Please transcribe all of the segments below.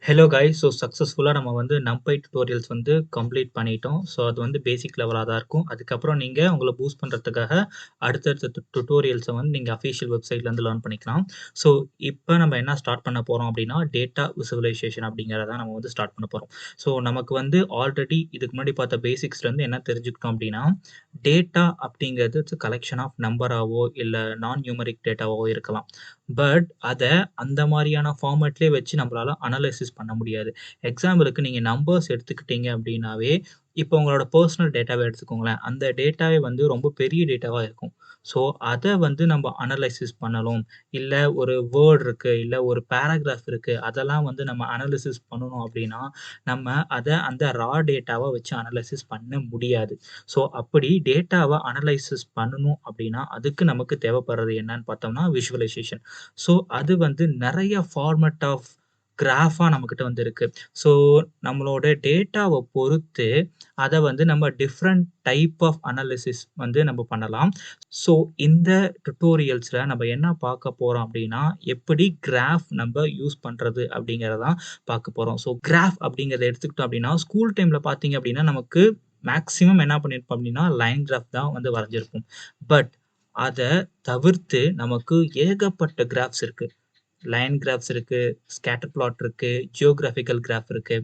Hello guys. சக்ஸஸ்ஃபுல்லா நம்ம வந்து NumPy tutorials வந்து கம்ப்ளீட் பண்ணிட்டோம். அது வந்து பேசிக் லெவலா தான் இருக்கும். அதுக்கப்புறம் நீங்க உங்கள பூஸ்ட் பண்றதுக்காக அடுத்தடுத்த டியூட்டோரியல்ஸ வந்து நீங்க அஃபிஷியல் வெப்சைட்லேருந்து லேர்ன் பண்ணிக்கலாம். ஸோ இப்ப நம்ம என்ன ஸ்டார்ட் பண்ண போறோம் அப்டின்னா, டேட்டா விசுவலைசேஷன் அப்படிங்கிறத நம்ம வந்து ஸ்டார்ட் பண்ண போறோம். நமக்கு வந்து ஆல்ரெடி இதுக்கு முன்னாடி பார்த்த பேசிக்ஸ்லேருந்து என்ன தெரிஞ்சுக்கிட்டோம் அப்டின்னா, டேட்டா அப்படிங்கிறது இட்ஸ் கலெக்ஷன் ஆஃப் நம்பராவோ இல்ல நான் நியூமெரிக் டேட்டாவோ இருக்கலாம். பட் அத அந்த மாரியான ஃபார்மேட்லயே வச்சு நம்மளால அனலைசிஸ் பண்ண முடியாது. எக்ஸாம்பிளுக்கு நீங்க நம்பர்ஸ் எடுத்துக்கிட்டீங்க அப்டின்னாவே, இப்போ உங்களோட பெர்சனல் டேட்டாவ எடுத்துக்கோங்களேன். அந்த டேட்டாவே வந்து ரொம்ப பெரிய டேட்டாவா இருக்கும். ஸோ அத வந்து நம்ம அனலைசிஸ் பண்ணணும். இல்ல ஒரு வேர்ட் இருக்கு, இல்ல ஒரு பேராகிராஃப் இருக்கு. அதெல்லாம் வந்து நம்ம அனலைசிஸ் பண்ணணும் அப்டின்னா, நம்ம அத அந்த டேட்டாவ வச்சு அனலைசிஸ் பண்ண முடியாது. அப்படி டேட்டாவ அனலைசிஸ் பண்ணணும் அப்டின்னா, அதுக்கு நமக்கு தேவைப்படுறது என்னன்னு பார்த்தோம்னா, விஷுவலைசேஷன். அது வந்து நெறைய ஃபார்மேட் ஆஃப் கிராஃபா நம்மகிட்ட வந்து இருக்கு. ஸோ நம்மளோட டேட்டாவ பொறுத்து அத வந்து நம்ம டிஃபரண்ட் டைப் ஆஃப் அனாலிசிஸ் வந்து நம்ம பண்ணலாம். ஸோ இந்த டியூட்டோரியல்ஸ்ல நம்ம என்ன பார்க்க போறோம் அப்டின்னா, எப்படி கிராஃப் நம்ப யூஸ் பண்றது அப்படிங்கிறத தான் பார்க்க போறோம். கிராஃப் அப்படிங்கிறத எடுத்துக்கிட்டோம் அப்டின்னா, ஸ்கூல் டைம்ல பார்த்தீங்க அப்டின்னா, நமக்கு மேக்ஸிமம் என்ன பண்ணியிருப்போம் அப்டின்னா, லைன் கிராஃப் தான் வந்து வரைஞ்சிருப்போம். பட் அத தவிர்த்து நமக்கு ஏகப்பட்ட கிராஃப்ஸ் இருக்கு. லைன் கிராஃப்ஸ் இருக்கு, ஸ்கேட்டர் பிளாட் இருக்கு, ஜியோகிராபிக்கல் கிராஃப் இருக்கு.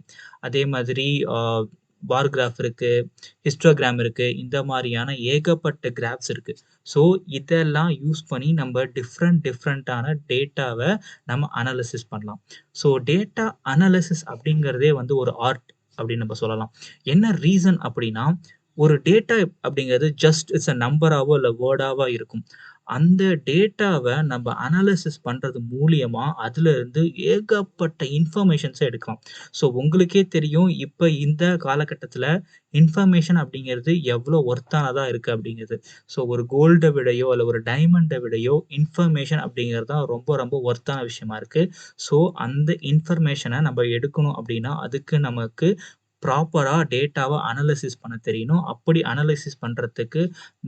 அதே மாதிரி பார் கிராஃப் இருக்கு, ஹிஸ்டோகிராம் இருக்கு. இந்த மாரியான ஏகப்பட்ட கிராஃப்ஸ் இருக்கு. ஸோ இதெல்லாம் யூஸ் பண்ணி நம்ம டிஃபரண்டான டேட்டாவ நம்ம அனாலிசிஸ் பண்ணலாம். டேட்டா அனாலிசிஸ் அப்படிங்கிறதே வந்து ஒரு ஆர்ட் அப்படின்னு நம்ம சொல்லலாம். என்ன ரீசன் அப்படின்னா, ஒரு டேட்டா அப்படிங்கிறது ஜஸ்ட் இட்ஸ் அ நம்பராவோ இல்ல வேர்டாவோ இருக்கும். அந்த டேட்டாவ நம்ம அனாலிசிஸ் பண்றது மூலியமா, அதிலிருந்து ஏகப்பட்ட இன்ஃபர்மேஷன்ஸ எடுக்கலாம். உங்களுக்கே தெரியும், இப்ப இந்த காலகட்டத்தில இன்ஃபர்மேஷன் அப்படிங்கிறது எவ்வளோ ஒர்த்தானதா இருக்கு அப்படிங்கிறது. ஒரு கோல்ட விடையோ, இல்ல ஒரு டைமண்ட விடையோ, இன்ஃபர்மேஷன் அப்படிங்கிறது தான் ரொம்ப ரொம்ப ஒர்த்தான விஷயமா இருக்கு. அந்த இன்ஃபர்மேஷன நம்ம எடுக்கணும் அப்படின்னா, அதுக்கு நமக்கு ப்ராப்பரா டேட்டாவ அனாலிசிஸ் பண்ண தெரியணும். அப்படி அனாலிசிஸ் பண்றதுக்கு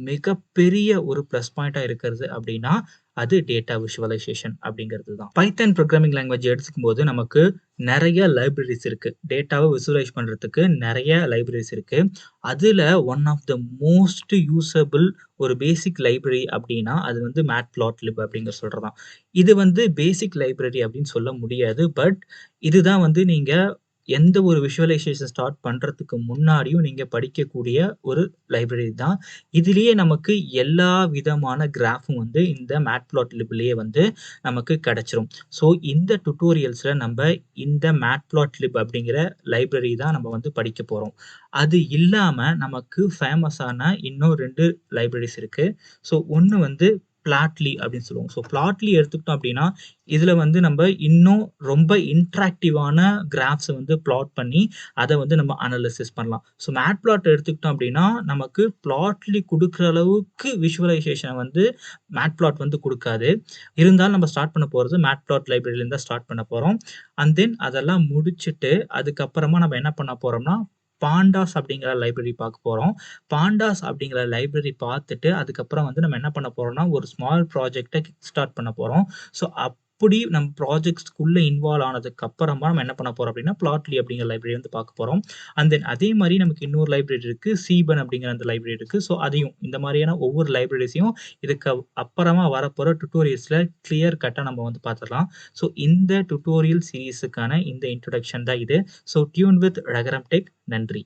மிகப்பெரிய ஒரு பிளஸ் பாயிண்ட்டா இருக்கிறது அப்படின்னா, அது டேட்டா விஷுவலைசேஷன் அப்படிங்கிறது தான். பைத்தன் புரோகிராமிங் லாங்குவேஜ் எடுத்துக்கும்போது நமக்கு நெறைய லைப்ரரீஸ் இருக்கு. டேட்டாவ விசுவலைஸ் பண்றதுக்கு நெறைய லைப்ரரீஸ் இருக்கு. அதுல one of the most usable ஒரு பேசிக் லைப்ரரி அப்படின்னா, அது வந்து Matplotlib அப்படிங்கிற சொல்றது தான். இது வந்து பேசிக் லைப்ரரி அப்படின்னு சொல்ல முடியாது. பட் இதுதான் வந்து நீங்க எந்த ஒரு விஷுவலைசேஷன் ஸ்டார்ட் பண்றதுக்கு முன்னாடியும் நீங்க படிக்கக்கூடிய ஒரு லைப்ரரி தான். இதிலேயே நமக்கு எல்லா விதமான கிராஃப்பும் வந்து இந்த Matplotlibலயே வந்து நமக்கு கிடைச்சிரும். இந்த டியூட்டோரியல்ஸ்ல நம்ப இந்த Matplotlib அப்படிங்கிற லைப்ரரி தான் நம்ம வந்து படிக்க போறோம். அது இல்லாம நமக்கு ஃபேமஸான இன்னும் 2 லைப்ரரிஸ் இருக்கு. ஒண்ணு வந்து Plotly அப்படின்னு சொல்லுவோம். Plotly எடுத்துக்கிட்டோம் அப்படின்னா, இதுல வந்து நம்ப இன்னும் ரொம்ப இன்டராக்டிவான கிராஃப்ஸ வந்து பிளாட் பண்ணி, அத வந்து நம்ம அனாலிசிஸ் பண்ணலாம். Matplot எடுத்துக்கிட்டோம் அப்படின்னா, நமக்கு Plotly குடுக்குற அளவுக்கு விஷுவலைசேஷன் வந்து Matplot வந்து குடுக்காது. இருந்தாலும் நம்ம ஸ்டார்ட் பண்ண போறது Matplot லைப்ரரில தான் ஸ்டார்ட் பண்ண போறோம். அண்ட் தென் அதெல்லாம் முடிச்சுட்டு, அதுக்கப்புறமா நம்ம என்ன பண்ண போறோம்னா, பாண்டாஸ் அப்படிங்கிற லைப்ரரி பார்க்க போறோம். பாண்டாஸ் அப்படிங்கிற லைப்ரரி பார்த்துட்டு, அதுக்கப்புறம் வந்து நம்ம என்ன பண்ண போறோம்னா, ஒரு ஸ்மால் ப்ராஜெக்ட்ட கிக் ஸ்டார்ட் பண்ண போறோம். அப்படி நம்ம ப்ராஜெக்ட்ஸ்க்குள்ள இன்வால்வ் ஆனதுக்கு அப்புறமா நம்ம என்ன பண்ண போறோம் அப்படின்னா, Plotly அப்படிங்கிற லைப்ரரி வந்து பார்க்க போறோம். அண்ட் தென் அதே மாரி நமக்கு இன்னொரு லைப்ரரி இருக்கு. Seaborn அப்படிங்கிற அந்த லைப்ரரி இருக்கு. அதையும் இந்த மாரியான ஒவ்வொரு லைப்ரரிஸையும் இதுக்கு அப்புறமா வரப்போற டியூட்டோரியல்ஸ்ல கிளியர் கட்டா நம்ம வந்து பார்த்துடலாம். இந்த டியூட்டோரியல் சீரிஸுக்கான இந்த இன்ட்ரோடக்ஷன் தான் இது. டியூன் வித் ரகரம் டெக். நன்றி.